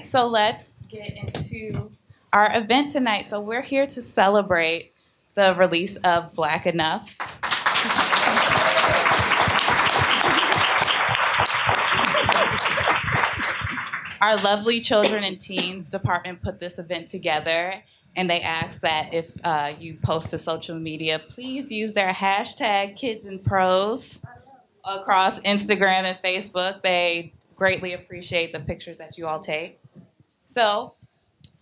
So let's get into our event tonight. So we're here to celebrate the release of Black Enough. Our lovely children and teens department put this event together, and they asked that if you post to social media, please use their hashtag Kids and Pros across Instagram and Facebook. They greatly appreciate the pictures that you all take. So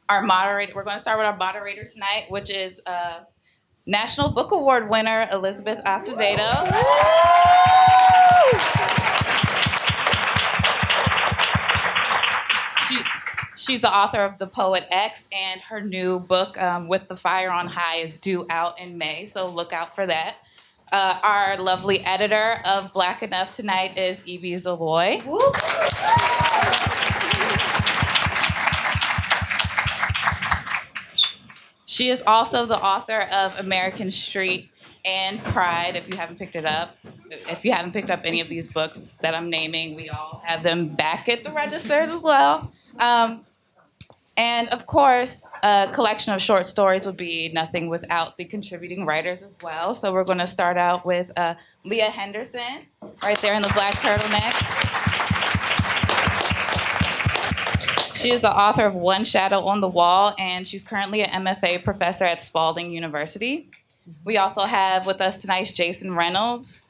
our moderator, we're going to start with our moderator tonight, which is National Book Award winner Elizabeth Acevedo. She's the author of The Poet X, and her new book, With the Fire on High, is due out in May, so look out for that. Our lovely editor of Black Enough tonight is Evie Zaloy. She is also the author of American Street and Pride, if you haven't picked it up. If you haven't picked up any of these books that I'm naming, we all have them back at the registers as well. And of course, a collection of short stories would be nothing without the contributing writers as well. So we're going to start out with Leah Henderson, right there in the black turtleneck. She is the author of One Shadow on the Wall, and she's currently an MFA professor at Spalding University. We also have with us tonight Jason Reynolds.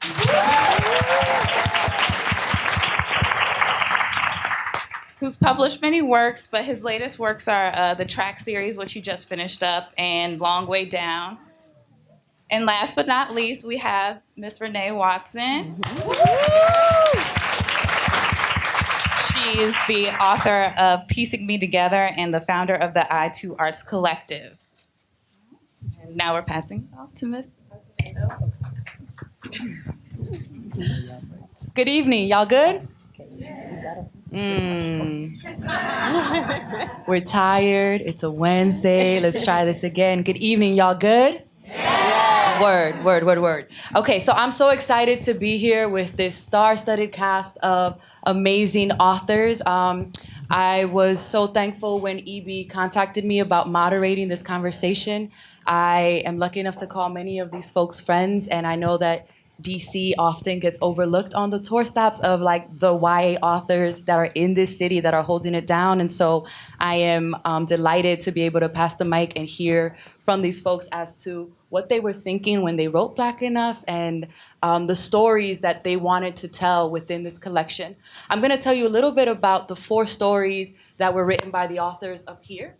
Who's published many works, but his latest works are the Track series, which he just finished up, and Long Way Down. And last but not least, we have Miss Renee Watson. She's the author of Piecing Me Together and the founder of the I2 Arts Collective. And now we're passing off to Miss Acevedo. Good evening, y'all good? We're tired. It's a Wednesday. Let's try this again. Good evening, y'all good? Yeah. Word. Okay, so I'm so excited to be here with this star-studded cast of amazing authors. I was so thankful when EB contacted me about moderating this conversation. I am lucky enough to call many of these folks friends, and I know that DC often gets overlooked on the tour stops of like the YA authors that are in this city that are holding it down. And so I am delighted to be able to pass the mic and hear from these folks as to what they were thinking when they wrote Black Enough and the stories that they wanted to tell within this collection. I'm going to tell you a little bit about the 4 stories that were written by the authors up here.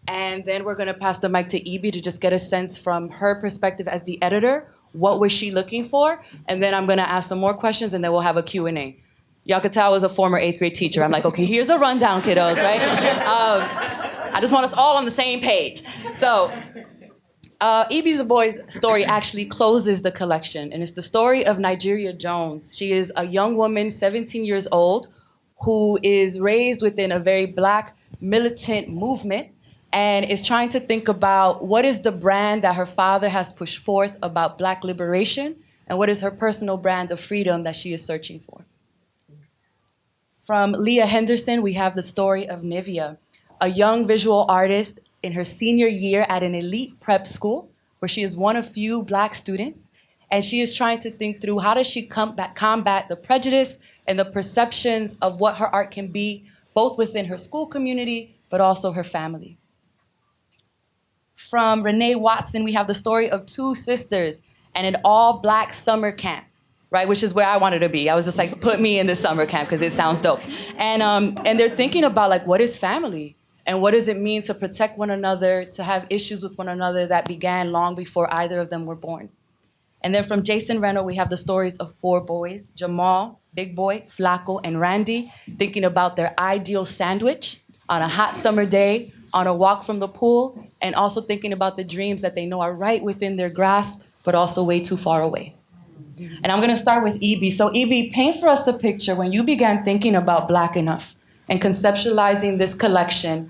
And then we're going to pass the mic to Evie to just get a sense from her perspective as the editor. What was she looking for? And then I'm going to ask some more questions, and then we'll have a Q&A. Y'all could tell I was a former 8th grade teacher. I'm like, okay, here's a rundown, kiddos, right? I just want us all on the same page. So Ibi Zaloy's story actually closes the collection, and it's the story of Nigeria Jones. She is a young woman, 17 years old, who is raised within a very Black militant movement and is trying to think about what is the brand that her father has pushed forth about Black liberation, and what is her personal brand of freedom that she is searching for. From Leah Henderson, we have the story of Nivea, a young visual artist in her senior year at an elite prep school, where she is one of few Black students, and she is trying to think through how does she combat the prejudice and the perceptions of what her art can be, both within her school community, but also her family. From Renee Watson, we have the story of 2 sisters and an all-Black summer camp, right? Which is where I wanted to be. I was just like, put me in this summer camp because it sounds dope. And they're thinking about like, what is family? And what does it mean to protect one another, to have issues with one another that began long before either of them were born? And then from Jason Reynolds, we have the stories of 4 boys, Jamal, Big Boy, Flaco, and Randy, thinking about their ideal sandwich on a hot summer day, on a walk from the pool, and also thinking about the dreams that they know are right within their grasp, but also way too far away. And I'm gonna start with Evie. So Evie, paint for us the picture when you began thinking about Black Enough and conceptualizing this collection.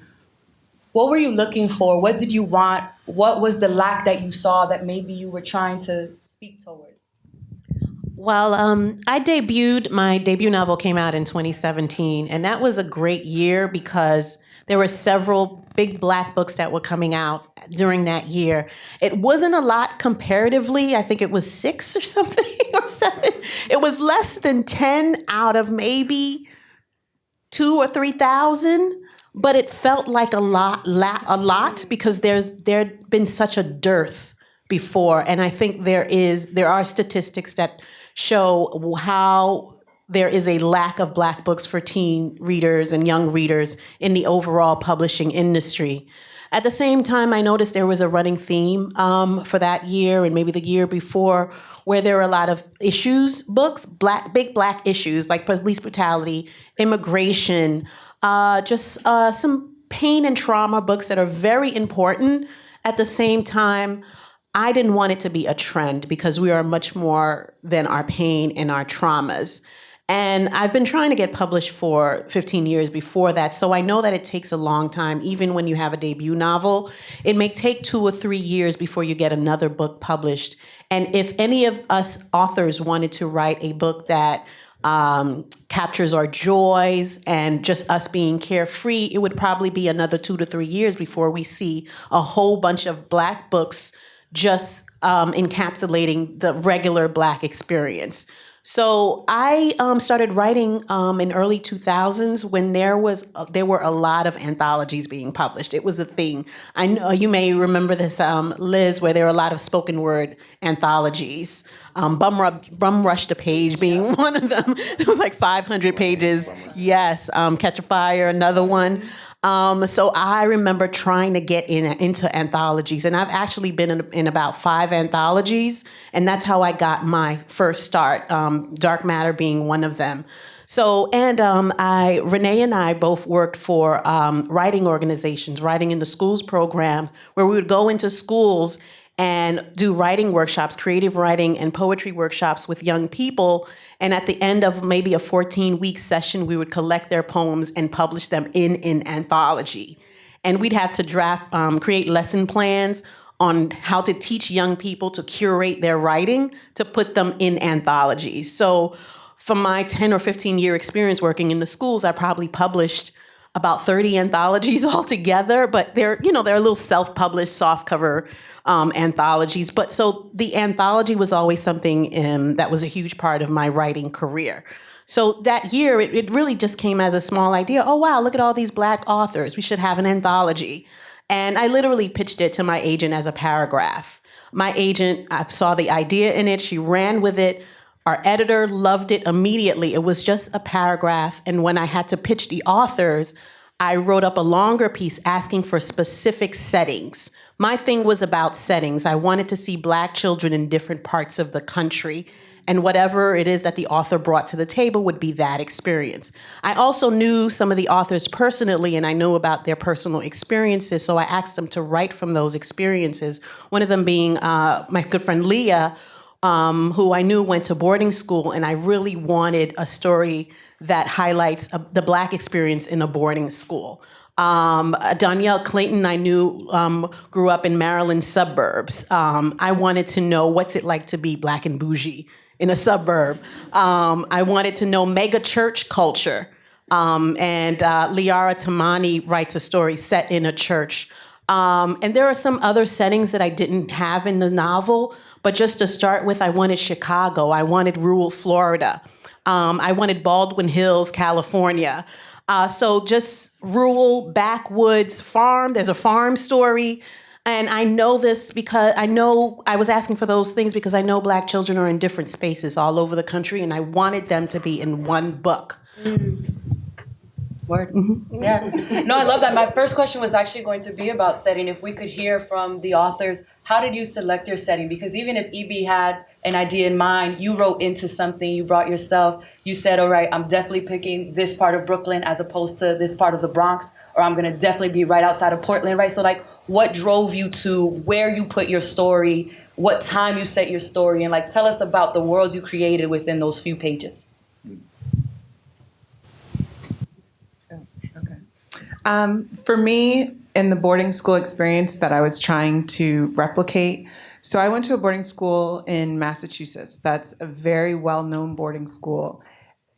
What were you looking for? What did you want? What was the lack that you saw that maybe you were trying to speak towards? Well, my debut novel came out in 2017, and that was a great year because There were several big Black books that were coming out during that year. It wasn't a lot comparatively. I think it was 6 or something or 7. It was less than 10 out of maybe 2 or 3,000, but it felt like a lot because there'd been such a dearth before, and I think there are statistics that show how there is a lack of Black books for teen readers and young readers in the overall publishing industry. At the same time, I noticed there was a running theme for that year and maybe the year before, where there were a lot of books, big Black issues like police brutality, immigration, just some pain and trauma books that are very important. At the same time, I didn't want it to be a trend because we are much more than our pain and our traumas. And I've been trying to get published for 15 years before that, so I know that it takes a long time. Even when you have a debut novel, it may take 2 or 3 years before you get another book published. And if any of us authors wanted to write a book that captures our joys and just us being carefree, it would probably be another 2 to 3 years before we see a whole bunch of Black books just encapsulating the regular Black experience. So I started writing in early 2000s when there were a lot of anthologies being published. It was a thing. I know you may remember this, Liz, where there were a lot of spoken word anthologies. Bum Rush the Page being one of them. It was like 500 pages. Yes, Catch a Fire, another one. So I remember trying to get into anthologies, and I've actually been in about 5 anthologies, and that's how I got my first start, Dark Matter being one of them. So, and Renee and I both worked for writing organizations, writing in the schools programs, where we would go into schools and do writing workshops, creative writing and poetry workshops with young people. And at the end of maybe a 14-week session, we would collect their poems and publish them in an anthology. And we'd have to create lesson plans on how to teach young people to curate their writing to put them in anthologies. So from my 10 or 15-year experience working in the schools, I probably published about 30 anthologies altogether, but they're a little self-published, softcover anthologies. But so the anthology was always something that was a huge part of my writing career. So that year, it really just came as a small idea. Oh, wow, look at all these Black authors. We should have an anthology. And I literally pitched it to my agent as a paragraph. My agent, I saw the idea in it. She ran with it. Our editor loved it immediately. It was just a paragraph. And when I had to pitch the authors, I wrote up a longer piece asking for specific settings. My thing was about settings. I wanted to see Black children in different parts of the country, and whatever it is that the author brought to the table would be that experience. I also knew some of the authors personally, and I knew about their personal experiences, so I asked them to write from those experiences, one of them being my good friend Leah, who I knew went to boarding school, and I really wanted a story that highlights the Black experience in a boarding school. Danielle Clayton, I knew, grew up in Maryland suburbs. I wanted to know what's it like to be Black and bougie in a suburb. I wanted to know mega church culture. And Liara Tamani writes a story set in a church. And there are some other settings that I didn't have in the novel, but just to start with, I wanted Chicago. I wanted rural Florida. I wanted Baldwin Hills, California. So just rural, backwoods, farm. There's a farm story. And I know this because I was asking for those things because I know Black children are in different spaces all over the country, and I wanted them to be in one book. Word. Mm-hmm. Yeah. No, I love that. My first question was actually going to be about setting. If we could hear from the authors, how did you select your setting? Because even if E.B. had an idea in mind, you wrote into something, you brought yourself, you said, all right, I'm definitely picking this part of Brooklyn as opposed to this part of the Bronx, or I'm going to definitely be right outside of Portland, right? So like, what drove you to where you put your story, what time you set your story, and like, tell us about the world you created within those few pages. For me, in the boarding school experience that I was trying to replicate, so I went to a boarding school in Massachusetts. That's a very well-known boarding school.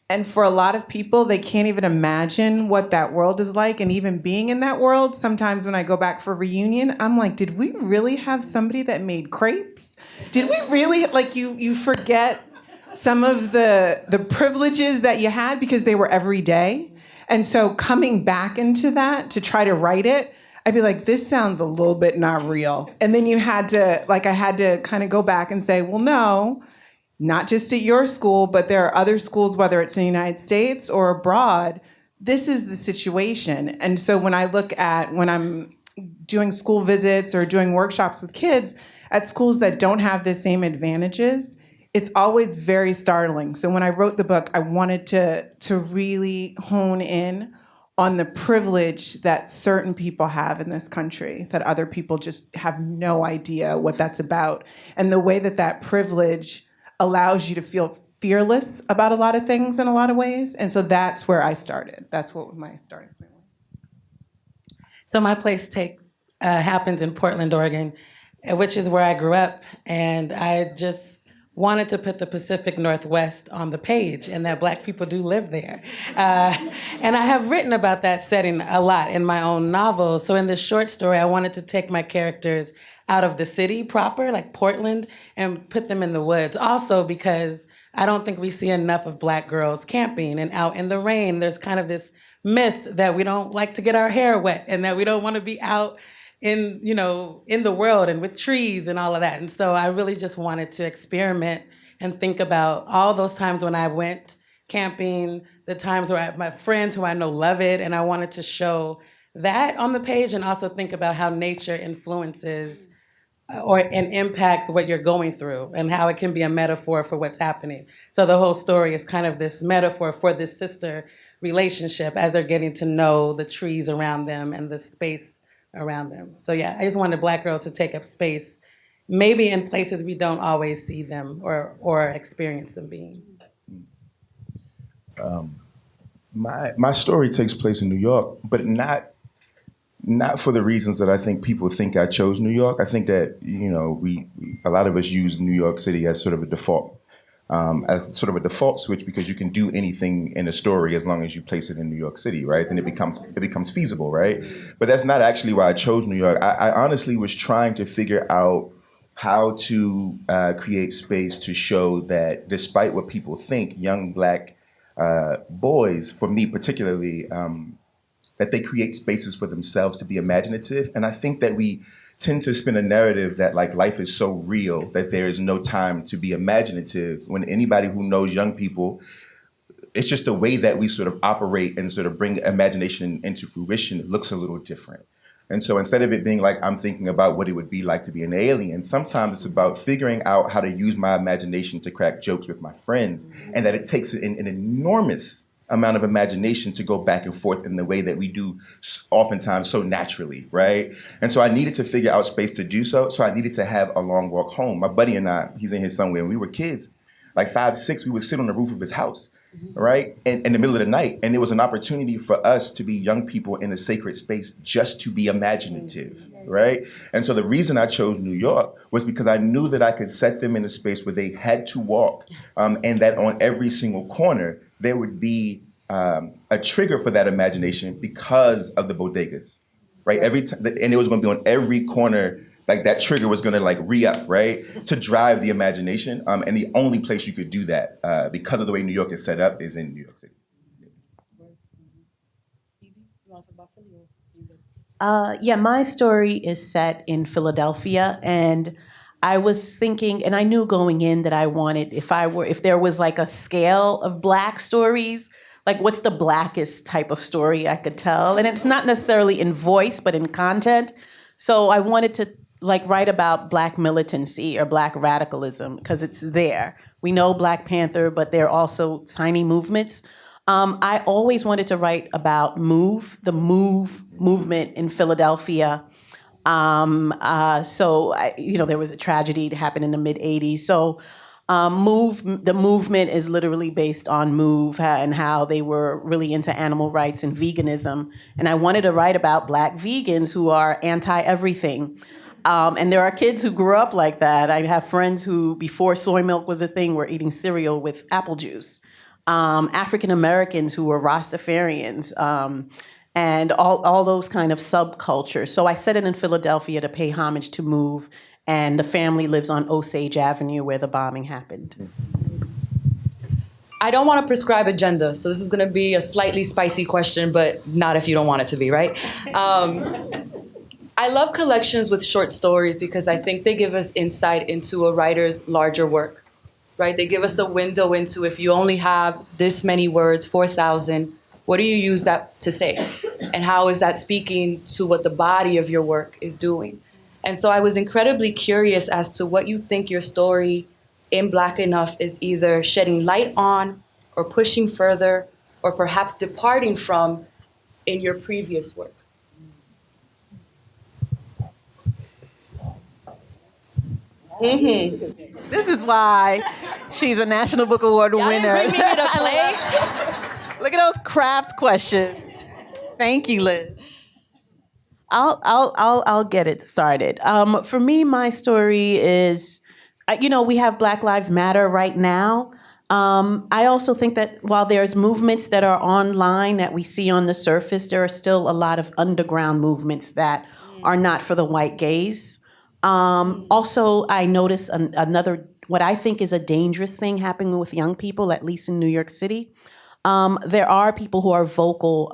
And for a lot of people, they can't even imagine what that world is like. And even being in that world, sometimes when I go back for reunion, I'm like, did we really have somebody that made crepes? Did we really, like, you forget some of the privileges that you had because they were every day. And so coming back into that to try to write it, I'd be like, this sounds a little bit not real. And then I had to kind of go back and say, well, no, not just at your school, but there are other schools, whether it's in the United States or abroad, this is the situation. And so when I'm doing school visits or doing workshops with kids at schools that don't have the same advantages, it's always very startling. So when I wrote the book, I wanted to really hone in on the privilege that certain people have in this country, that other people just have no idea what that's about. And the way that privilege allows you to feel fearless about a lot of things in a lot of ways. And so that's where I started. That's what my starting point was. So my happens in Portland, Oregon, which is where I grew up. And I just wanted to put the Pacific Northwest on the page and that Black people do live there. And I have written about that setting a lot in my own novels. So in this short story, I wanted to take my characters out of the city proper, like Portland, and put them in the woods. Also because I don't think we see enough of Black girls camping and out in the rain. There's kind of this myth that we don't like to get our hair wet and that we don't want to be out in the world and with trees and all of that. And so I really just wanted to experiment and think about all those times when I went camping, the times where my friends who I know love it, and I wanted to show that on the page and also think about how nature influences and impacts what you're going through and how it can be a metaphor for what's happening. So the whole story is kind of this metaphor for this sister relationship as they're getting to know the trees around them and the space around them. So yeah, I just wanted Black girls to take up space, maybe in places we don't always see them or experience them being. My story takes place in New York, but not for the reasons that I think people think I chose New York. I think that, a lot of us use New York City as sort of a default, switch, because you can do anything in a story as long as you place it in New York City, right? Then it becomes feasible, right? But that's not actually why I chose New York. I honestly was trying to figure out how to create space to show that despite what people think, young Black boys, for me particularly, that they create spaces for themselves to be imaginative. And I think that we tend to spin a narrative that like life is so real that there is no time to be imaginative, when anybody who knows young people, it's just the way that we sort of operate and sort of bring imagination into fruition looks a little different. And so instead of it being like I'm thinking about what it would be like to be an alien, sometimes it's about figuring out how to use my imagination to crack jokes with my friends, and that it takes an enormous amount of imagination to go back and forth in the way that we do oftentimes so naturally, right? And so I needed to figure out space to do so. So I needed to have a long walk home. My buddy and I, he's in here somewhere, when we were kids, like 5, 6, we would sit on the roof of his house, right? In the middle of the night. And it was an opportunity for us to be young people in a sacred space just to be imaginative, right? And so the reason I chose New York was because I knew that I could set them in a space where they had to walk, and that on every single corner, there would be a trigger for that imagination because of the bodegas, right? Every time, and it was going to be on every corner. Like that trigger was going to like re-up, right, to drive the imagination. And the only place you could do that, because of the way New York is set up, is in New York City. My story is set in Philadelphia, and I was thinking, and I knew going in that I wanted, if there was like a scale of Black stories, like what's the Blackest type of story I could tell? And it's not necessarily in voice, but in content. So I wanted to like write about Black militancy or Black radicalism, because it's there. We know Black Panther, but there are also tiny movements. I always wanted to write about the MOVE movement in Philadelphia. There was a tragedy that happened in the mid-'80s. So the movement is literally based on MOVE and how they were really into animal rights and veganism. And I wanted to write about Black vegans who are anti-everything. And there are kids who grew up like that. I have friends who, before soy milk was a thing, were eating cereal with apple juice. African Americans who were Rastafarians, and all those kind of subcultures. So I set it in Philadelphia to pay homage to MOVE, and the family lives on Osage Avenue where the bombing happened. I don't want to prescribe agenda, so this is going to be a slightly spicy question, but not if you don't want it to be, right? I love collections with short stories because I think they give us insight into a writer's larger work, right? They give us a window into, if you only have this many words, 4,000, what do you use that to say? And how is that speaking to what the body of your work is doing? And so I was incredibly curious as to what you think your story in Black Enough is either shedding light on or pushing further or perhaps departing from in your previous work. Mm-hmm. This is why she's a National Book Award Y'all winner. didn't bring me here to play. Look at those craft questions. Thank you, Liz. I'll get it started. For me, my story is, we have Black Lives Matter right now. I also think that while there's movements that are online that we see on the surface, there are still a lot of underground movements that are not for the white gaze. Also, I notice another, what I think is a dangerous thing happening with young people, at least in New York City. There are people who are vocal.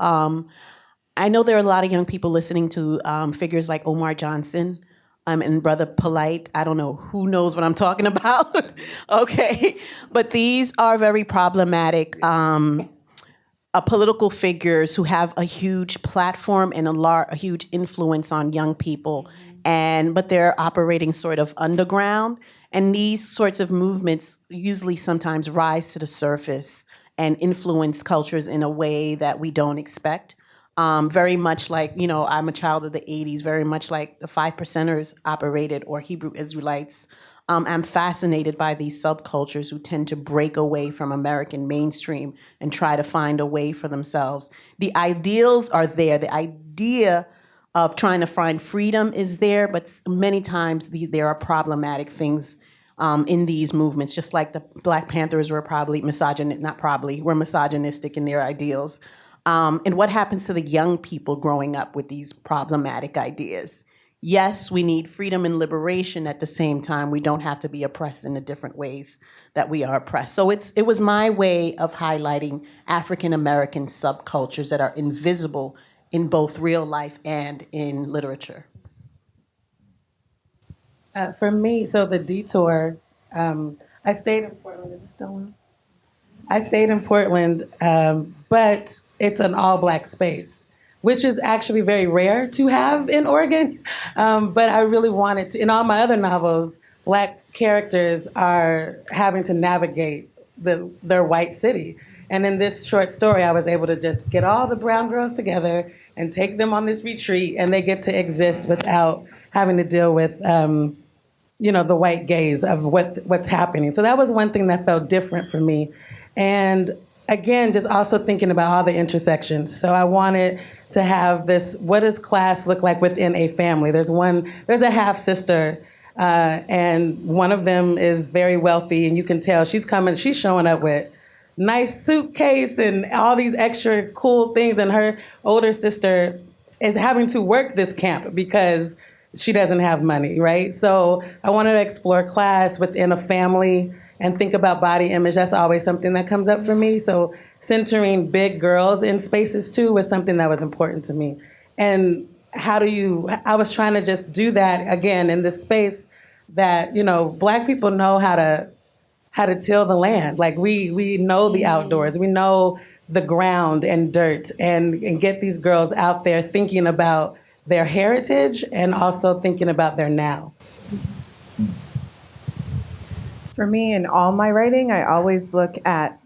I know there are a lot of young people listening to figures like Omar Johnson and Brother Polite. I don't know who knows what I'm talking about. Okay. But these are very problematic political figures who have a huge platform and a huge influence on young people. But they're operating sort of underground. And these sorts of movements usually sometimes rise to the surface and influence cultures in a way that we don't expect. Very much like, I'm a child of the 80s, very much like the 5%ers operated, or Hebrew Israelites. I'm fascinated by these subcultures who tend to break away from American mainstream and try to find a way for themselves. The ideals are there. The idea of trying to find freedom is there, but many times there are problematic things in these movements, just like the Black Panthers were probably were misogynistic in their ideals. And what happens to the young people growing up with these problematic ideas? Yes, we need freedom and liberation. At the same time, we don't have to be oppressed in the different ways that we are oppressed. So it was my way of highlighting African American subcultures that are invisible in both real life and in literature. For me, so the detour, I stayed in Portland. Is it still on? I stayed in Portland, but it's an all-Black space, which is actually very rare to have in Oregon. But I really wanted to, in all my other novels, Black characters are having to navigate their white city. And in this short story, I was able to just get all the brown girls together and take them on this retreat, and they get to exist without having to deal with, the white gaze of what's happening. So that was one thing that felt different for me. And again, just also thinking about all the intersections. So I wanted to have this, what does class look like within a family? There's a half-sister, and one of them is very wealthy, and you can tell she's showing up with nice suitcase and all these extra cool things, and her older sister is having to work this camp because she doesn't have money, right? So I wanted to explore class within a family and think about body image. That's always something that comes up for me. So centering big girls in spaces too was something that was important to me. And I was trying to just do that again in this space that, Black people know how to till the land. Like we know the outdoors, we know the ground and dirt, and get these girls out there thinking about their heritage and also thinking about their now. For me, in all my writing, I always look at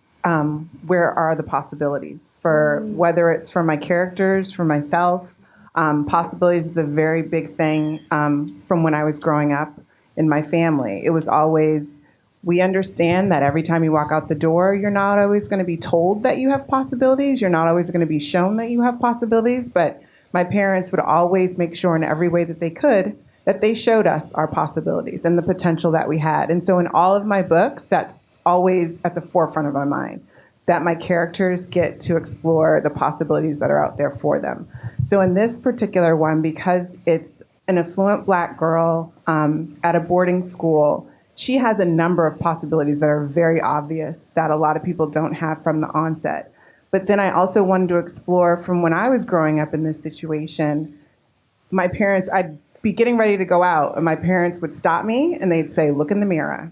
where are the possibilities, for whether it's for my characters, for myself. Possibilities is a very big thing from when I was growing up in my family. It was always, we understand that every time you walk out the door, you're not always going to be told that you have possibilities. You're not always going to be shown that you have possibilities. But my parents would always make sure in every way that they could that they showed us our possibilities and the potential that we had. And so in all of my books, that's always at the forefront of my mind. that my characters get to explore the possibilities that are out there for them. So in this particular one, because it's an affluent Black girl at a boarding school, she has a number of possibilities that are very obvious that a lot of people don't have from the onset. But then I also wanted to explore from when I was growing up in this situation, my parents, I'd be getting ready to go out and my parents would stop me and they'd say, look in the mirror.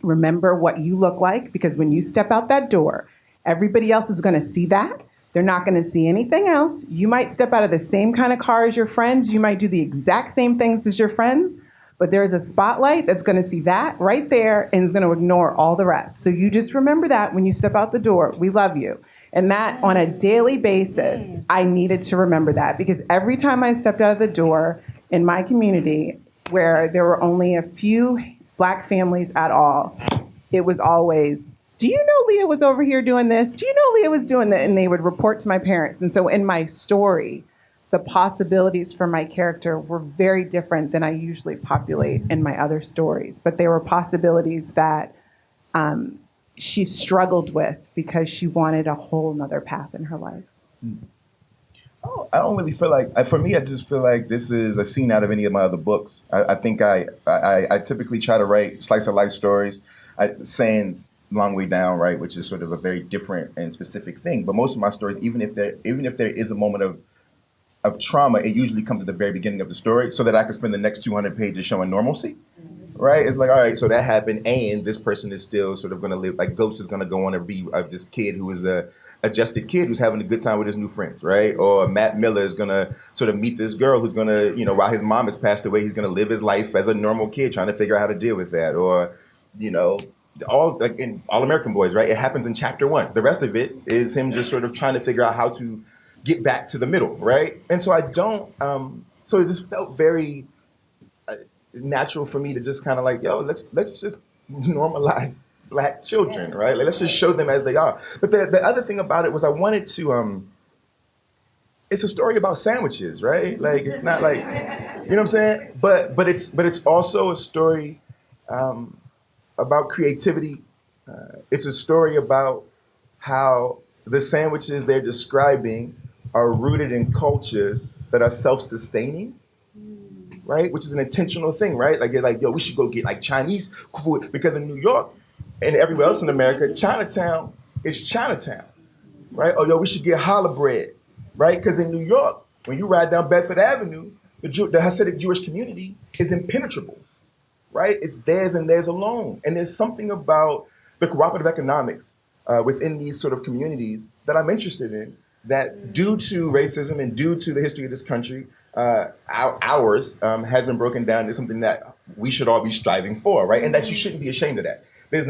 Remember what you look like, because when you step out that door, everybody else is going to see that. They're not going to see anything else. You might step out of the same kind of car as your friends. You might do the exact same things as your friends, but there's a spotlight that's going to see that right there and is going to ignore all the rest. So you just remember that when you step out the door. We love you. And that on a daily basis, I needed to remember that, because every time I stepped out of the door in my community where there were only a few Black families at all, it was always, do you know Leah was over here doing this? Do you know Leah was doing that? And they would report to my parents. And so in my story, the possibilities for my character were very different than I usually populate in my other stories. But they were possibilities that she struggled with because she wanted a whole nother path in her life. Oh, I don't really feel like, for me, I just feel like this is a scene out of any of my other books. I think I typically try to write slice of life stories. Sans Long Way Down, right, which is sort of a very different and specific thing. But most of my stories, even if there is a moment of trauma, it usually comes at the very beginning of the story so that I can spend the next 200 pages showing normalcy. Right? It's like, all right, so that happened, and this person is still sort of going to live, like Ghost is going to go on to be this kid who is a adjusted kid who's having a good time with his new friends, right? Or Matt Miller is going to sort of meet this girl who's going to, you know, while his mom has passed away, he's going to live his life as a normal kid trying to figure out how to deal with that. Or, you know, all like in All American Boys, right? It happens in chapter 1. The rest of it is him just sort of trying to figure out how to get back to the middle, right? And so I don't, so it just felt very natural for me to just kind of like, yo, let's just normalize Black children, right? Like, let's just show them as they are. But the other thing about it was I wanted to, it's a story about sandwiches, right? Like, it's not like, you know what I'm saying? But it's also a story about creativity. It's a story about how the sandwiches they're describing are rooted in cultures that are self-sustaining, right? Which is an intentional thing, right? Like, they're like, yo, we should go get like Chinese food, because in New York and everywhere else in America, Chinatown is Chinatown, right? Or yo, we should get challah bread, right? Because in New York, when you ride down Bedford Avenue, the Hasidic Jewish community is impenetrable, right? It's theirs and theirs alone. And there's something about the cooperative economics within these sort of communities that I'm interested in, that due to racism and due to the history of this country, ours has been broken down into something that we should all be striving for, right? And that you shouldn't be ashamed of that. There's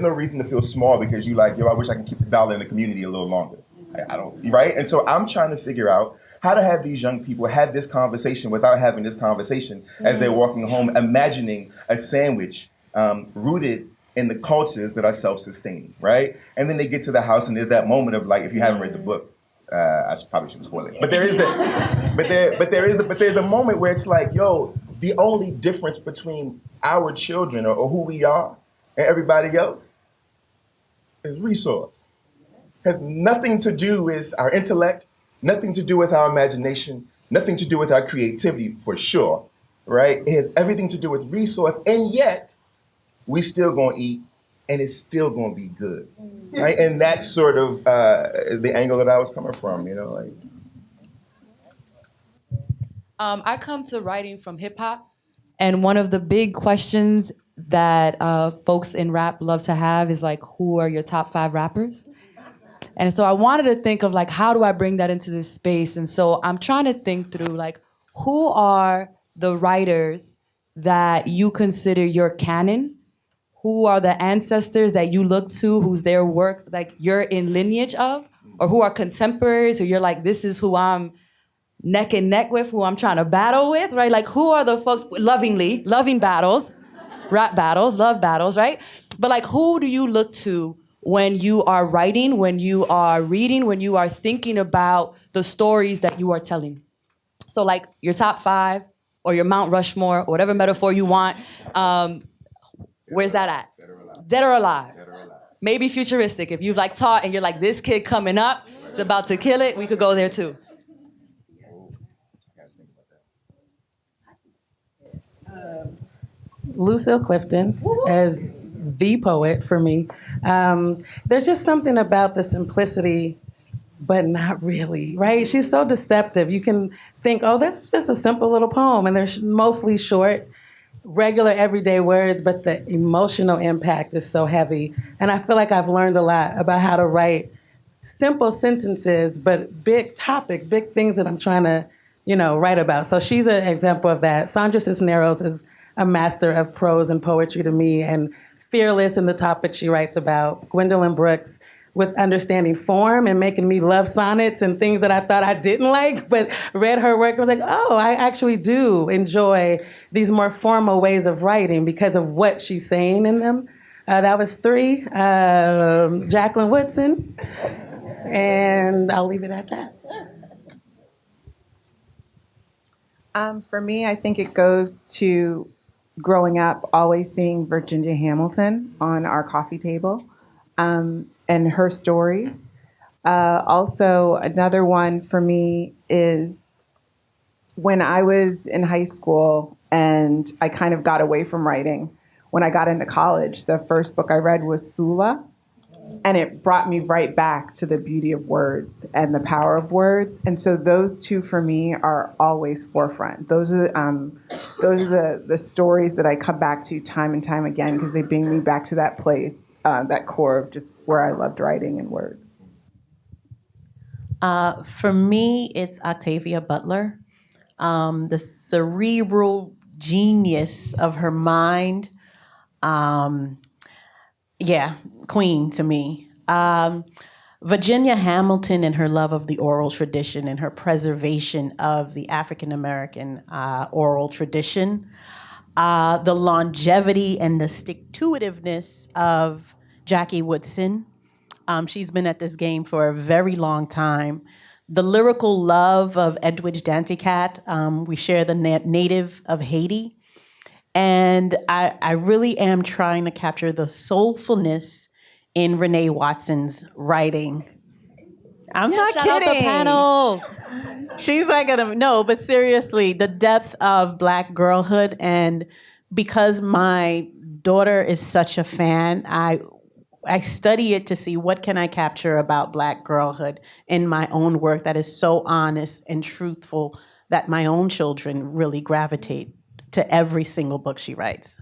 no reason to feel small because you like, yo, I wish I can keep the dollar in the community a little longer. I don't, right? And so I'm trying to figure out how to have these young people have this conversation without having this conversation as they're walking home, imagining a sandwich rooted in the cultures that are self-sustaining, right? And then they get to the house and there's that moment of like, if you haven't read the book, I probably shouldn't spoil it. But there is that. But there's a moment where it's like, yo, the only difference between our children or who we are and everybody else is resource. Has nothing to do with our intellect, nothing to do with our imagination, nothing to do with our creativity, for sure, right? It has everything to do with resource, and yet we still gonna eat, and it's still gonna be good, right? And that's sort of the angle that I was coming from, you know, like. I come to writing from hip hop, and one of the big questions that folks in rap love to have is like, who are your top 5 rappers? And so I wanted to think of like, how do I bring that into this space? And so I'm trying to think through like, who are the writers that you consider your canon? Who are the ancestors that you look to, who's their work, like you're in lineage of? Or who are contemporaries, or you're like, this is who I'm neck and neck with, who I'm trying to battle with, right? Like, who are the folks, loving battles, rap battles, love battles, right? But like, who do you look to when you are writing, when you are reading, when you are thinking about the stories that you are telling? So like your top 5 or your Mount Rushmore, or whatever metaphor you want, where's that at? Dead or alive. maybe futuristic. If you've like taught and you're like, this kid coming up is about to kill it, we could go there too. Lucille Clifton as the poet for me. There's just something about the simplicity, but not really, right? She's so deceptive. You can think, oh, that's just a simple little poem, and they're mostly short, regular, everyday words, but the emotional impact is so heavy. And I feel like I've learned a lot about how to write simple sentences, but big topics, big things that I'm trying to, write about. So she's an example of that. Sandra Cisneros is a master of prose and poetry to me, and fearless in the topics she writes about. Gwendolyn Brooks with understanding form and making me love sonnets and things that I thought I didn't like, but read her work and was like, oh, I actually do enjoy these more formal ways of writing because of what she's saying in them. That was 3. Jacqueline Woodson, and I'll leave it at that. For me, I think it goes to growing up, always seeing Virginia Hamilton on our coffee table, and her stories. Also, another one for me is when I was in high school and I kind of got away from writing. When I got into college, the first book I read was Sula, and it brought me right back to the beauty of words and the power of words. And so those two for me are always forefront. Those are the stories that I come back to time and time again because they bring me back to that place, that core of just where I loved writing and words. For me, it's Octavia Butler. The cerebral genius of her mind. Queen to me. Virginia Hamilton and her love of the oral tradition and her preservation of the African American oral tradition. The longevity and the stick-to-itiveness of Jackie Woodson. She's been at this game for a very long time. The lyrical love of Edwidge Danticat. We share the native of Haiti. And I really am trying to capture the soulfulness in Renee Watson's writing. I'm not shout kidding. Out the panel. She's like, no, but seriously, the depth of Black girlhood. And because my daughter is such a fan, I study it to see what can I capture about Black girlhood in my own work that is so honest and truthful that my own children really gravitate to every single book she writes.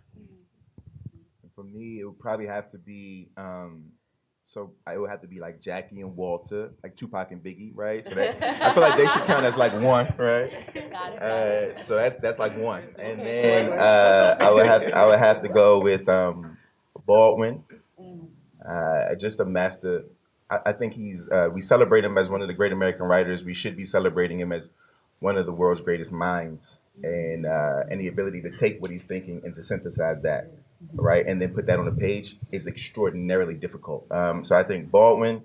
For me, it would probably have to be, it would have to be like Jackie and Walter, like Tupac and Biggie, right? So that, I feel like they should count as like one, right? Got it. So that's like one. And then I would have to go with Baldwin. Just a master. I think we celebrate him as one of the great American writers. We should be celebrating him as one of the world's greatest minds, and the ability to take what he's thinking and to synthesize that, right, and then put that on a page is extraordinarily difficult. So I think Baldwin,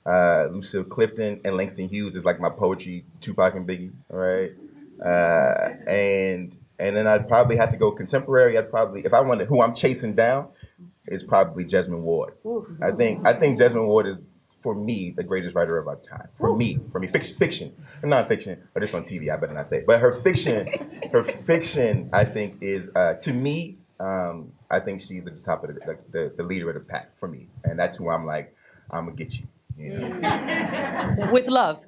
Lucille Clifton, and Langston Hughes is like my poetry, Tupac and Biggie, right? And then I'd probably have to go contemporary. If I wanted who I'm chasing down, is probably Jesmyn Ward. I think Jesmyn Ward is, for me, the greatest writer of our time. For me, fiction, and non-fiction, but it's on TV. I better not say it. But her fiction, I think is to me. I think she's at the top of the leader of the pack for me, and that's who I'm like. I'm gonna get you. With love.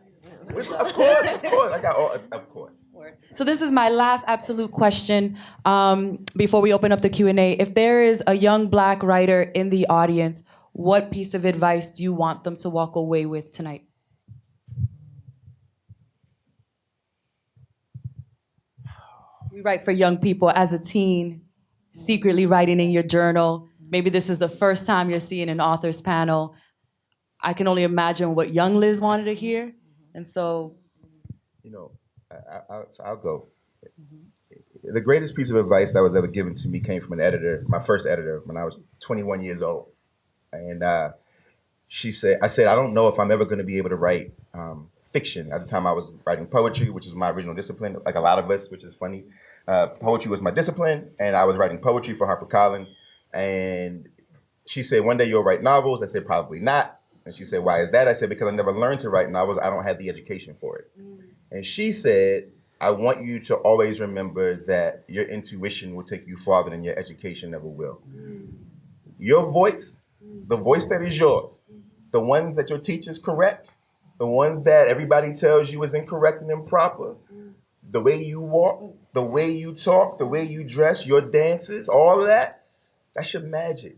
Of course. I got all. Of course. So this is my last absolute question before we open up the Q&A. If there is a young Black writer in the audience, what piece of advice do you want them to walk away with tonight? We write for young people as a teen, secretly writing in your journal. Maybe this is the first time you're seeing an author's panel. I can only imagine what young Liz wanted to hear. And so... I'll go. The greatest piece of advice that was ever given to me came from an editor, my first editor, when I was 21 years old. And I said, I don't know if I'm ever going to be able to write fiction. At the time I was writing poetry, which is my original discipline, like a lot of us, which is funny. Poetry was my discipline, and I was writing poetry for HarperCollins. And she said, one day you'll write novels. I said, probably not. And she said, why is that? I said, because I never learned to write novels. I don't have the education for it. And she said, I want you to always remember that your intuition will take you farther than your education ever will. Your voice, the voice that is yours, the ones that your teachers correct, the ones that everybody tells you is incorrect and improper, the way you walk, the way you talk, the way you dress, your dances, all of that, that's your magic,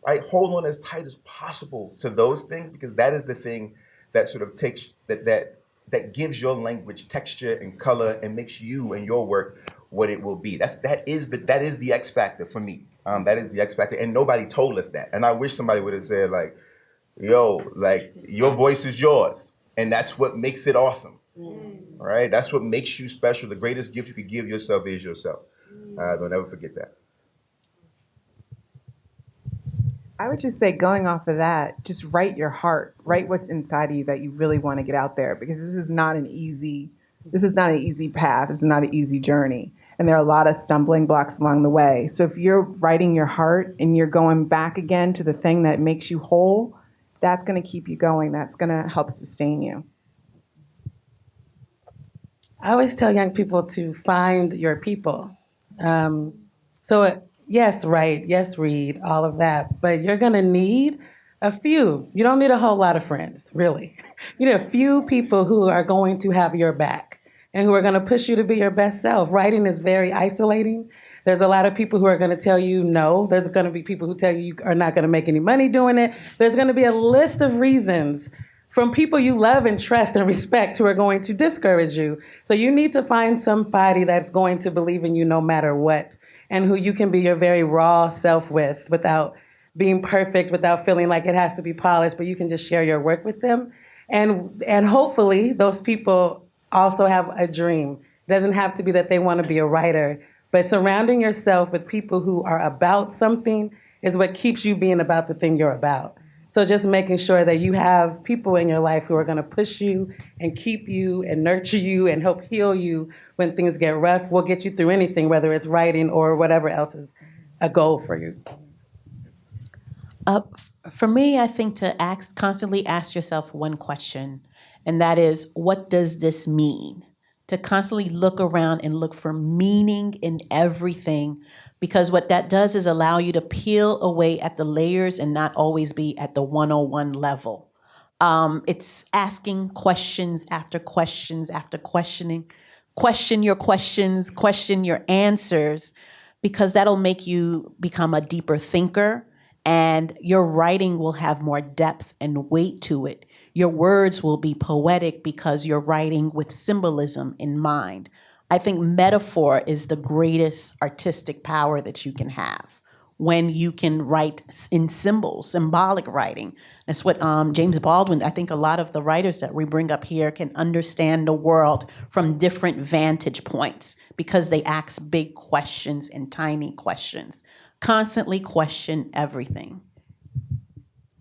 right? Hold on as tight as possible to those things, because that is the thing that sort of takes, that gives your language texture and color and makes you and your work what it will be. That is the X factor for me. That is the X factor, and nobody told us that. And I wish somebody would have said, like, yo, like, your voice is yours, and that's what makes it awesome. All right, that's what makes you special. The greatest gift you could give yourself is yourself. Don't ever forget that. I would just say, going off of that, just write your heart, write what's inside of you that you really want to get out there, because this is not an easy path. This is not an easy journey. And there are a lot of stumbling blocks along the way. So if you're writing your heart and you're going back again to the thing that makes you whole, that's going to keep you going. That's going to help sustain you. I always tell young people to find your people. Yes, write, yes, read, all of that. But you're going to need a few. You don't need a whole lot of friends, really. You need a few people who are going to have your back and who are going to push you to be your best self. Writing is very isolating. There's a lot of people who are going to tell you no. There's going to be people who tell you you are not going to make any money doing it. There's going to be a list of reasons from people you love and trust and respect who are going to discourage you. So you need to find somebody that's going to believe in you no matter what, and who you can be your very raw self with, without being perfect, without feeling like it has to be polished, but you can just share your work with them. And hopefully those people also have a dream. It doesn't have to be that they want to be a writer, but surrounding yourself with people who are about something is what keeps you being about the thing you're about. So just making sure that you have people in your life who are going to push you and keep you and nurture you and help heal you when things get rough will get you through anything, whether it's writing or whatever else is a goal for you. For me, I think to constantly ask yourself one question, and that is, what does this mean? To constantly look around and look for meaning in everything, because what that does is allow you to peel away at the layers and not always be at the 101 level. It's asking questions after questions after questioning. Question your questions, question your answers, because that'll make you become a deeper thinker, and your writing will have more depth and weight to it. Your words will be poetic because you're writing with symbolism in mind. I think metaphor is the greatest artistic power that you can have, when you can write in symbols, symbolic writing. That's what James Baldwin, I think a lot of the writers that we bring up here can understand the world from different vantage points because they ask big questions and tiny questions. Constantly question everything.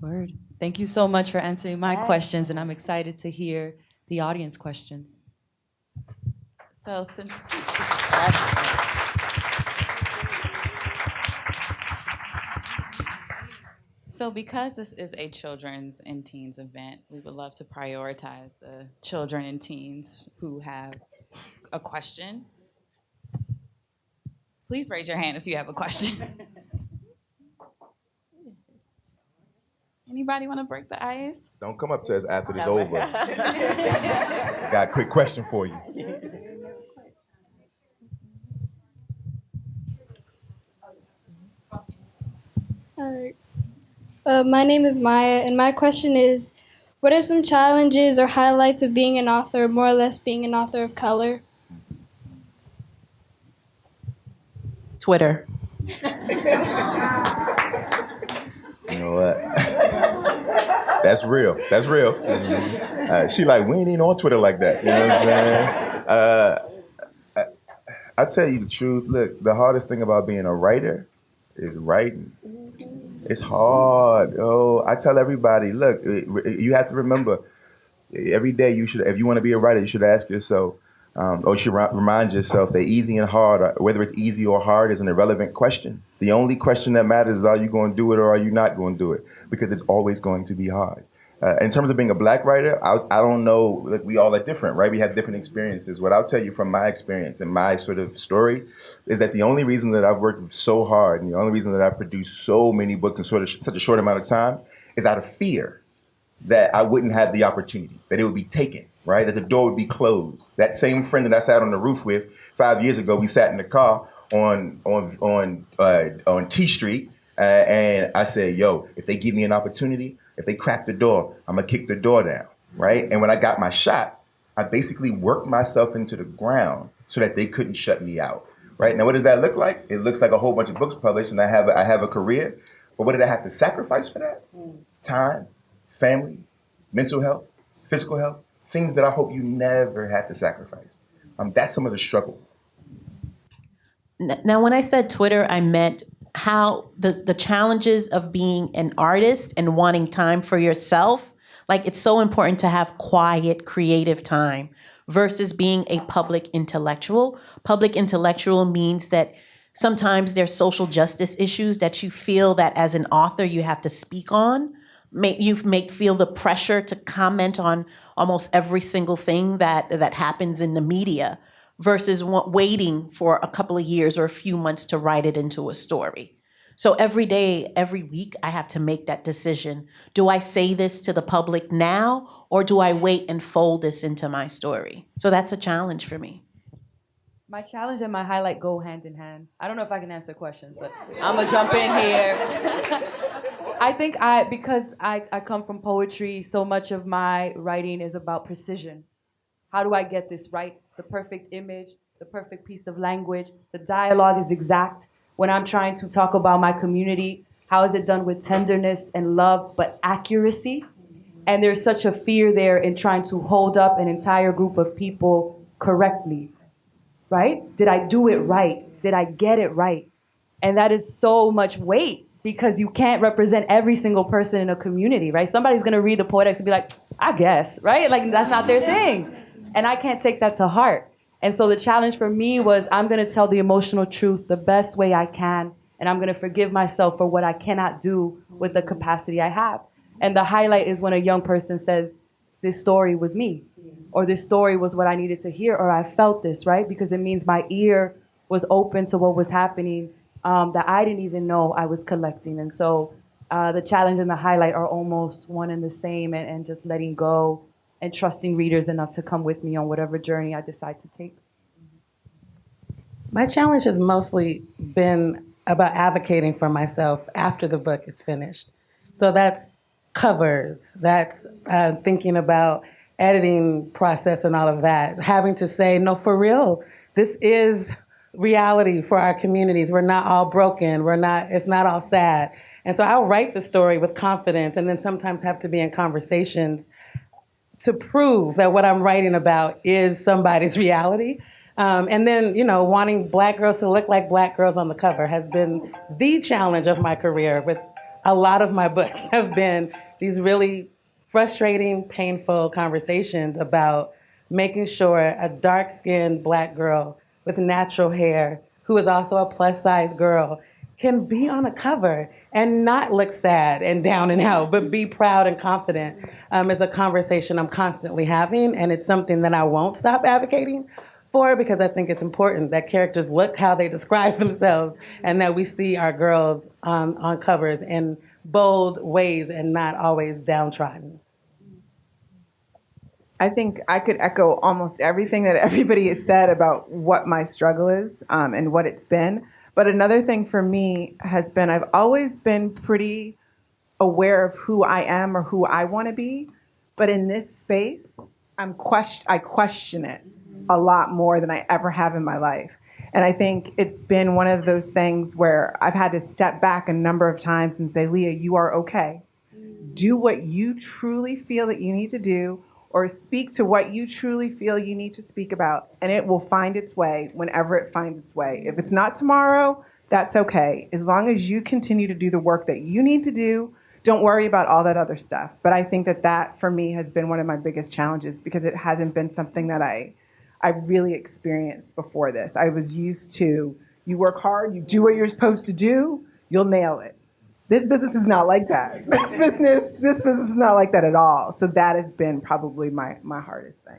Word. Thank you so much for answering my questions, and I'm excited to hear the audience questions. So since because this is a children's and teens event, we would love to prioritize the children and teens who have a question. Please raise your hand if you have a question. Anybody want to break the ice? Don't come up to us after this over. I got a quick question for you. All right. My name is Maya, and my question is, what are some challenges or highlights of being an author, more or less being an author of color? Twitter. You know what? That's real. That's real. She like, we ain't even on Twitter like that. You know what I'm saying? I tell you the truth. Look, the hardest thing about being a writer is writing. It's hard. Oh, I tell everybody, look, you have to remember, every day you should, if you want to be a writer, you should ask yourself, Or you should remind yourself that easy and hard, whether it's easy or hard, is an irrelevant question. The only question that matters is, are you going to do it or are you not going to do it? Because it's always going to be hard. In terms of being a black writer, I don't know, like, we all are different, right? We have different experiences. What I'll tell you from my experience and my sort of story is that the only reason that I've worked so hard and the only reason that I've produced so many books in such a short amount of time is out of fear that I wouldn't have the opportunity, that it would be taken, right? That the door would be closed. That same friend that I sat on the roof with 5 years ago, we sat in the car on T Street, and I said, yo, if they give me an opportunity, if they crack the door, I'm gonna kick the door down, right? And when I got my shot, I basically worked myself into the ground so that they couldn't shut me out, right? Now, what does that look like? It looks like a whole bunch of books published and I have a career, but what did I have to sacrifice for that? Time, family, mental health, physical health, things that I hope you never had to sacrifice. That's some of the struggle. Now, when I said Twitter, I meant how the challenges of being an artist and wanting time for yourself. Like, it's so important to have quiet, creative time versus being a public intellectual. Public intellectual means that sometimes there's social justice issues that you feel that as an author you have to speak on. You feel the pressure to comment on almost every single thing that happens in the media versus waiting for a couple of years or a few months to write it into a story. So every day, every week, I have to make that decision. Do I say this to the public now, or do I wait and fold this into my story? So that's a challenge for me. My challenge and my highlight go hand in hand. I don't know if I can answer questions, but I'm gonna jump in here. I think because I come from poetry, so much of my writing is about precision. How do I get this right? The perfect image, the perfect piece of language, the dialogue is exact. When I'm trying to talk about my community, how is it done with tenderness and love, but accuracy? And there's such a fear there in trying to hold up an entire group of people correctly, right? Did I do it right? Did I get it right? And that is so much weight because you can't represent every single person in a community, right? Somebody's gonna read the Poetics and be like, I guess, right? Like, that's not their thing. And I can't take that to heart. And so the challenge for me was, I'm gonna tell the emotional truth the best way I can, and I'm gonna forgive myself for what I cannot do with the capacity I have. And the highlight is when a young person says, this story was me, or this story was what I needed to hear, or I felt this, right? Because it means my ear was open to what was happening that I didn't even know I was collecting. And so the challenge and the highlight are almost one and the same, and just letting go and trusting readers enough to come with me on whatever journey I decide to take. My challenge has mostly been about advocating for myself after the book is finished. So that's covers, that's thinking about editing process and all of that, having to say, no, for real, this is reality for our communities. We're not all broken. It's not all sad. And so I'll write the story with confidence and then sometimes have to be in conversations to prove that what I'm writing about is somebody's reality. And then, wanting Black girls to look like Black girls on the cover has been the challenge of my career. With a lot of my books have been these really frustrating, painful conversations about making sure a dark-skinned Black girl with natural hair, who is also a plus-size girl, can be on a cover and not look sad and down and out, but be proud and confident is a conversation I'm constantly having, and it's something that I won't stop advocating for because I think it's important that characters look how they describe themselves and that we see our girls on covers in bold ways and not always downtrodden. I think I could echo almost everything that everybody has said about what my struggle is and what it's been. But another thing for me has been I've always been pretty aware of who I am or who I want to be. But in this space, I question it a lot more than I ever have in my life. And I think it's been one of those things where I've had to step back a number of times and say, Leah, you are okay. Do what you truly feel that you need to do, or speak to what you truly feel you need to speak about, and it will find its way whenever it finds its way. If it's not tomorrow, that's okay. As long as you continue to do the work that you need to do, don't worry about all that other stuff. But I think that for me has been one of my biggest challenges because it hasn't been something that I I really experienced before this. I was used to, you work hard, you do what you're supposed to do, you'll nail it. This business is not like that. This business is not like that at all. So that has been probably my hardest thing.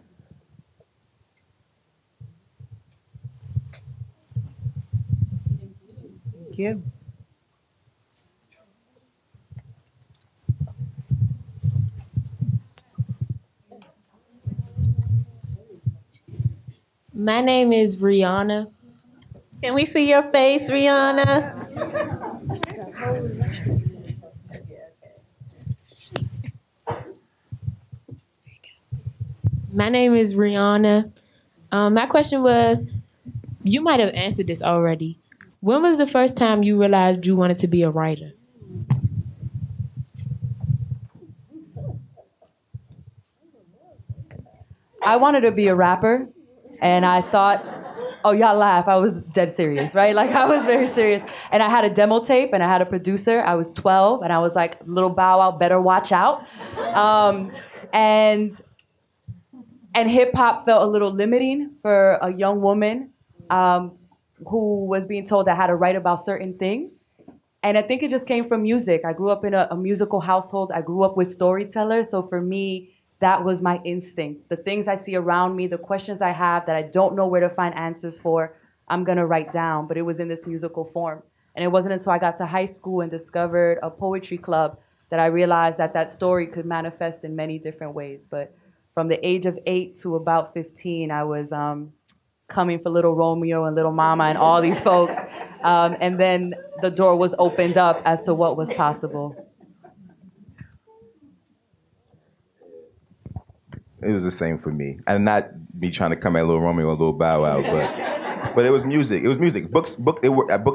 Thank you. My name is Rihanna. Can we see your face, Rihanna? My name is Rihanna. My question was, you might have answered this already. When was the first time you realized you wanted to be a writer? I wanted to be a rapper, and I thought, oh, y'all laugh. I was dead serious, right? Like, I was very serious. And I had a demo tape, and I had a producer. I was 12, and I was like, little Bow Wow, better watch out. And hip hop felt a little limiting for a young woman who was being told I had to write about certain things. And I think it just came from music. I grew up in a musical household. I grew up with storytellers. So for me, that was my instinct. The things I see around me, the questions I have that I don't know where to find answers for, I'm gonna write down, but it was in this musical form. And it wasn't until I got to high school and discovered a poetry club that I realized that that story could manifest in many different ways. But from the age of 8 to about 15, I was coming for Little Romeo and Little Mama and all these folks. And then the door was opened up as to what was possible. It was the same for me. And not me trying to come at Little Romeo or Little Bow Wow, but it was music. It was music. Books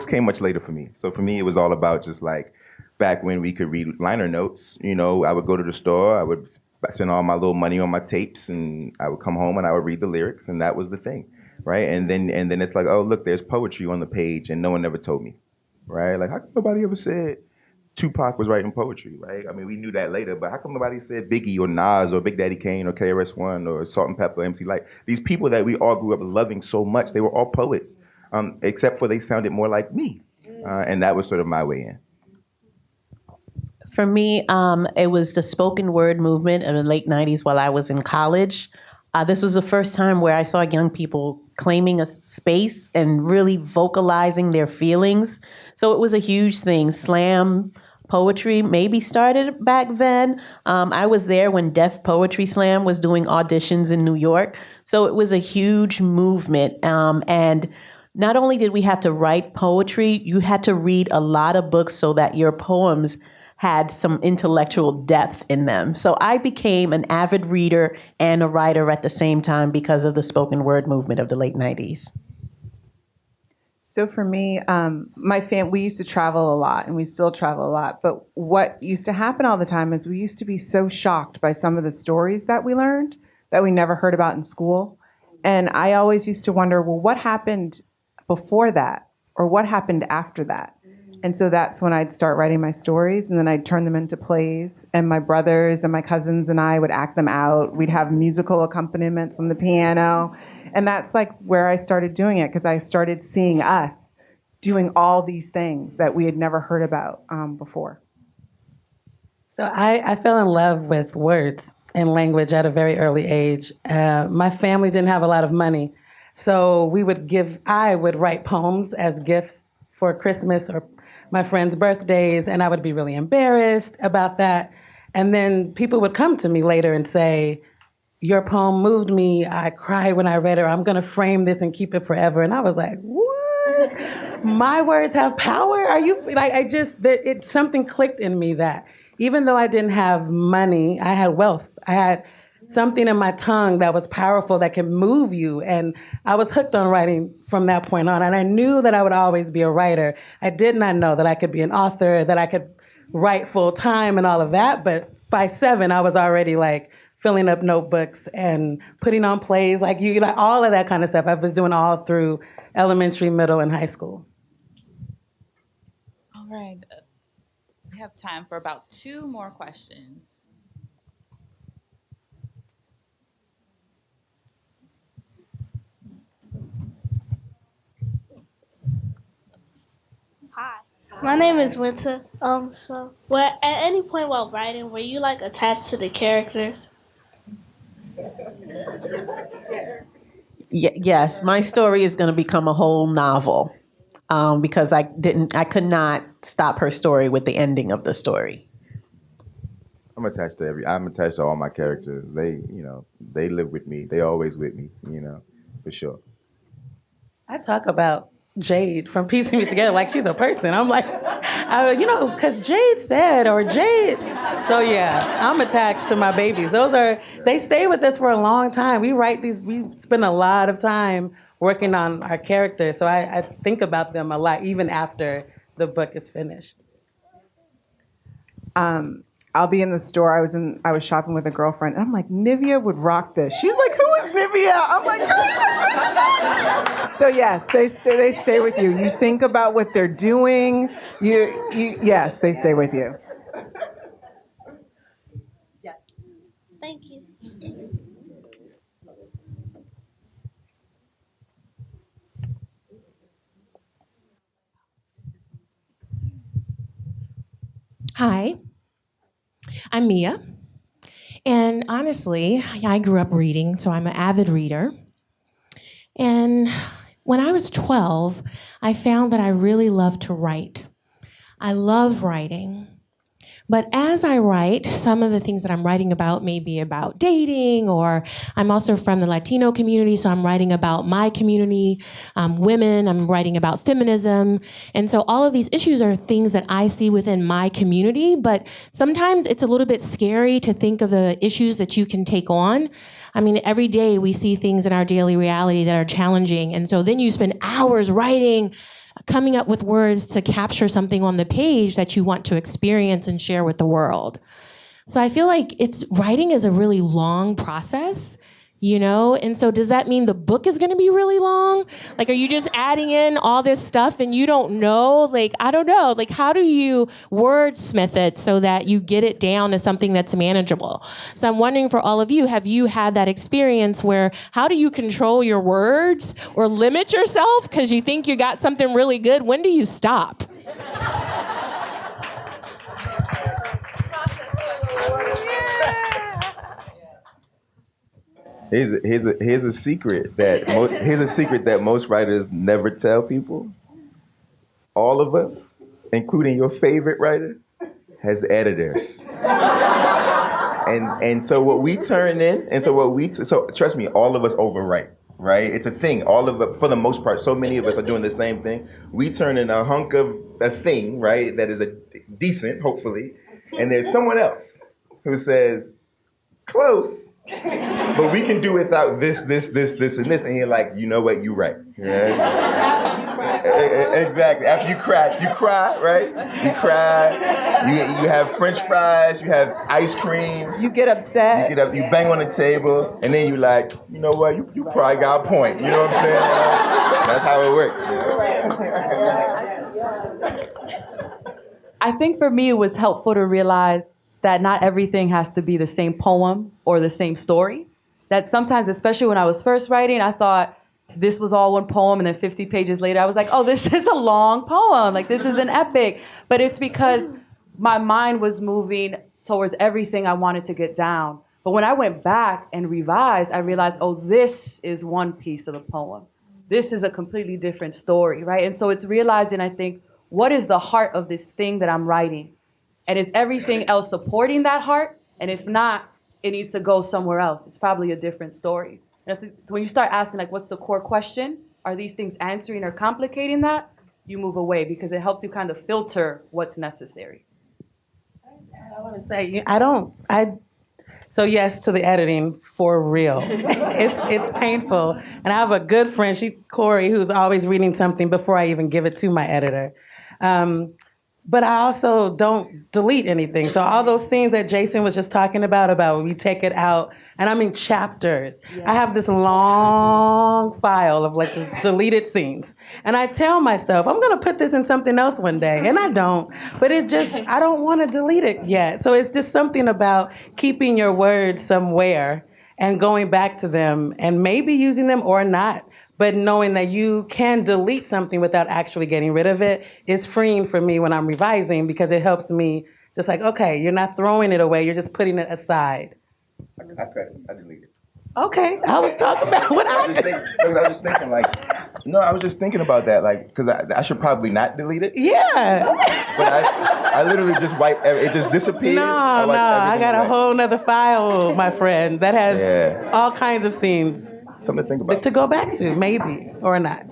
came much later for me. So for me, it was all about just like back when we could read liner notes. You know, I would go to the store, I would spend all my little money on my tapes, and I would come home and I would read the lyrics, and that was the thing, right? And then it's like, oh, look, there's poetry on the page, and no one ever told me, right? Like, how come nobody ever said Tupac was writing poetry, right? I mean, we knew that later, but how come nobody said Biggie or Nas or Big Daddy Kane or KRS-One or Salt and Pepper, MC Light? These people that we all grew up loving so much, they were all poets, except for they sounded more like me. And that was sort of my way in. For me, it was the spoken word movement in the late 90s while I was in college. This was the first time where I saw young people claiming a space and really vocalizing their feelings. So it was a huge thing. Slam poetry maybe started back then. I was there when Def Poetry Slam was doing auditions in New York. So it was a huge movement. And not only did we have to write poetry, you had to read a lot of books so that your poems had some intellectual depth in them. So I became an avid reader and a writer at the same time because of the spoken word movement of the late 90s. So for me, we used to travel a lot, and we still travel a lot. But what used to happen all the time is we used to be so shocked by some of the stories that we learned that we never heard about in school. And I always used to wonder, well, what happened before that? Or what happened after that? And so that's when I'd start writing my stories, and then I'd turn them into plays. And my brothers and my cousins and I would act them out. We'd have musical accompaniments on the piano. And that's like where I started doing it, because I started seeing us doing all these things that we had never heard about before. So I fell in love with words and language at a very early age. My family didn't have a lot of money. So I would write poems as gifts for Christmas or my friends' birthdays, and I would be really embarrassed about that. And then people would come to me later and say, your poem moved me. I cried when I read it. Or I'm going to frame this and keep it forever. And I was like, what? My words have power? Are you like, something clicked in me that even though I didn't have money, I had wealth. I had something in my tongue that was powerful that could move you. And I was hooked on writing from that point on. And I knew that I would always be a writer. I did not know that I could be an author, that I could write full time and all of that. But by 7, I was already like filling up notebooks and putting on plays, like all of that kind of stuff. I was doing all through elementary, middle, and high school. All right. We have time for about 2 more questions. My name is Winter. So, at any point while writing, were you like attached to the characters? Yes, my story is going to become a whole novel because I could not stop her story with the ending of the story. I'm attached to all my characters. They live with me. They always with me, for sure. I talk about Jade from Piecing Me Together like she's a person. I'm like, because Jade said, or Jade. So yeah, I'm attached to my babies. They stay with us for a long time. We spend a lot of time working on our characters. So I think about them a lot, even after the book is finished. I'll be in the store. I was shopping with a girlfriend, and I'm like, Nivea would rock this. She's like, who is Nivea? I'm like, so yes, they stay with you. You think about what they're doing. Yes, they stay with you. Thank you. Hi, I'm Mia. And honestly, I grew up reading, so I'm an avid reader. And when I was 12, I found that I really loved to write. I love writing. But as I write, some of the things that I'm writing about may be about dating, or I'm also from the Latino community, so I'm writing about my community, women, I'm writing about feminism. And so all of these issues are things that I see within my community, but sometimes it's a little bit scary to think of the issues that you can take on. I mean, every day we see things in our daily reality that are challenging. And so then you spend hours writing, coming up with words to capture something on the page that you want to experience and share with the world. So I feel like writing is a really long process, And so does that mean the book is going to be really long? Like, are you just adding in all this stuff and you don't know? Like, I don't know. Like, how do you wordsmith it so that you get it down to something that's manageable? So I'm wondering for all of you, have you had that experience where how do you control your words or limit yourself because you think you got something really good? When do you stop? Here's a secret that most writers never tell people. All of us, including your favorite writer, has editors. and so what we turn in, so trust me, all of us overwrite, right? It's a thing. All of us, for the most part, so many of us are doing the same thing. We turn in a hunk of a thing, right, that is a decent, hopefully, and there's someone else who says, close. But we can do without this, and this. And you're like, you know what? You right. Exactly. After you cry, right? You cry. You have French fries. You have ice cream. You get upset. You get up. You bang on the table, and then you like, you know what? You probably got a point. You know what I'm saying? That's how it works. I think for me, it was helpful to realize that not everything has to be the same poem or the same story. That sometimes, especially when I was first writing, I thought this was all one poem, and then 50 pages later, I was like, oh, this is a long poem. Like, this is an epic. But it's because my mind was moving towards everything I wanted to get down. But when I went back and revised, I realized, oh, this is one piece of the poem. This is a completely different story, right? And so it's realizing, I think, what is the heart of this thing that I'm writing? And is everything else supporting that heart? And if not, it needs to go somewhere else. It's probably a different story. And so when you start asking, like, what's the core question? Are these things answering or complicating that? You move away because it helps you kind of filter what's necessary. I want to say, so yes to the editing for real. It's painful. And I have a good friend, Corey, who's always reading something before I even give it to my editor. But I also don't delete anything. So all those scenes that Jason was just talking about when we take it out, and I mean chapters. Yeah. I have this long file of like just deleted scenes. And I tell myself, I'm gonna put this in something else one day. And I don't. But I don't wanna delete it yet. So it's just something about keeping your words somewhere and going back to them and maybe using them or not. but knowing that you can delete something without actually getting rid of it is freeing for me when I'm revising, because it helps me just like, okay, you're not throwing it away, you're just putting it aside. I cut it. I deleted it. Okay, I was talking about what I did. I was just thinking, like, no, I was just thinking about that, like, because I should probably not delete it. Yeah. But I literally just wipe, it just disappears. No, I got a whole nother file, my friend, that has all kinds of scenes. Something to think about. To go back to, maybe, or not.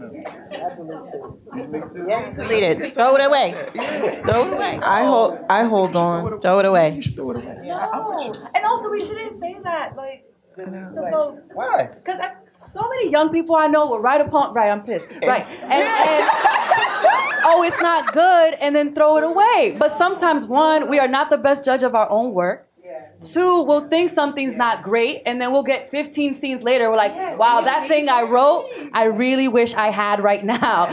Delete it. Throw it away. Throw it away. I hold on. Throw it away. You should throw it away. And also, we shouldn't say that, like, to folks. Why? Because so many young people I know will I'm pissed. Right. And oh, it's not good, and then throw it away. But sometimes, one, we are not the best judge of our own work. Two, we'll think something's not great, and then we'll get 15 scenes later, we're like, wow, that thing I wrote, I really wish I had right now.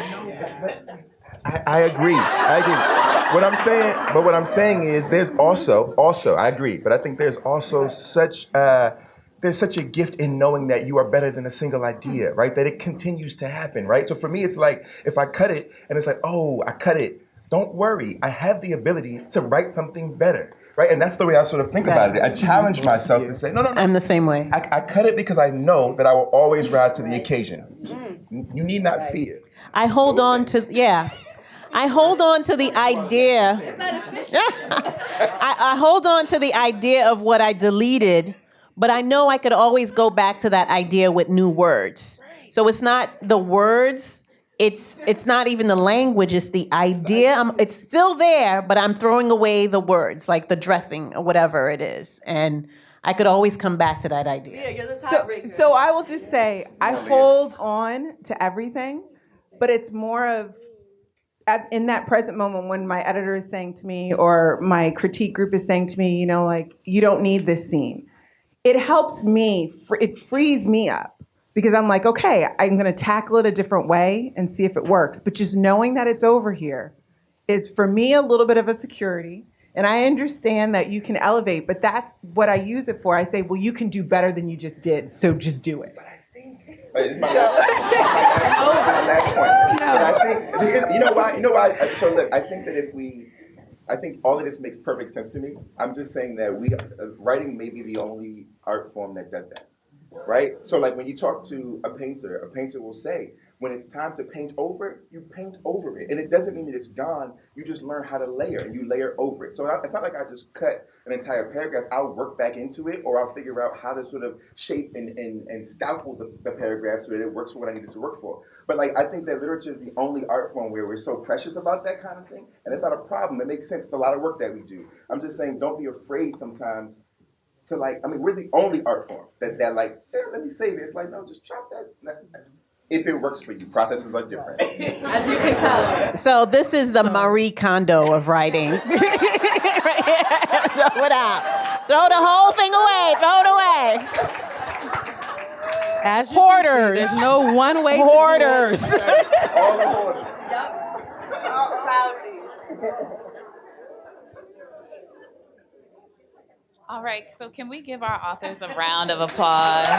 I agree. What I'm saying is there's also, I agree, but I think there's also such a gift in knowing that you are better than a single idea, right? That it continues to happen, right? So for me, it's like, if I cut it, and it's like, oh, I cut it, don't worry, I have the ability to write something better. Right, and that's the way I sort of think about it. I challenge myself to say, no. I'm the same way. I cut it because I know that I will always rise to the occasion. You need not fear. I hold on to the idea. I hold on to the idea of what I deleted, but I know I could always go back to that idea with new words. So it's not the words. It's not even the language, it's the idea. It's still there, but I'm throwing away the words, like the dressing or whatever it is. And I could always come back to that idea. So I will just say, I hold on to everything, but it's more of, in that present moment when my editor is saying to me, or my critique group is saying to me, like, you don't need this scene. It helps me, it frees me up. Because I'm like, okay, I'm going to tackle it a different way and see if it works. But just knowing that it's over here is, for me, a little bit of a security. And I understand that you can elevate, but that's what I use it for. I say, well, you can do better than you just did, so just do it. It's my last point. But I think, you know why? So look, I think that I think all of this makes perfect sense to me. I'm just saying that writing may be the only art form that does that. Right? So like when you talk to a painter will say, when it's time to paint over, you paint over it. And it doesn't mean that it's gone. You just learn how to layer, and you layer over it. So it's not like I just cut an entire paragraph. I'll work back into it, or I'll figure out how to sort of shape and scalpel the paragraph so that it works for what I need it to work for. But like, I think that literature is the only art form where we're so precious about that kind of thing. And it's not a problem. It makes sense. It's a lot of work that we do. I'm just saying, don't be afraid sometimes to we're the only art form that let me say this. Like, no, just chop that. If it works for you, processes are different. As you can tell. So this is the Marie Kondo of writing. Right here. Throw it out. Throw the whole thing away. Throw it away. As Hoarders. There's no one way. Hoarders. All the hoarders. All right, so can we give our authors a round of applause?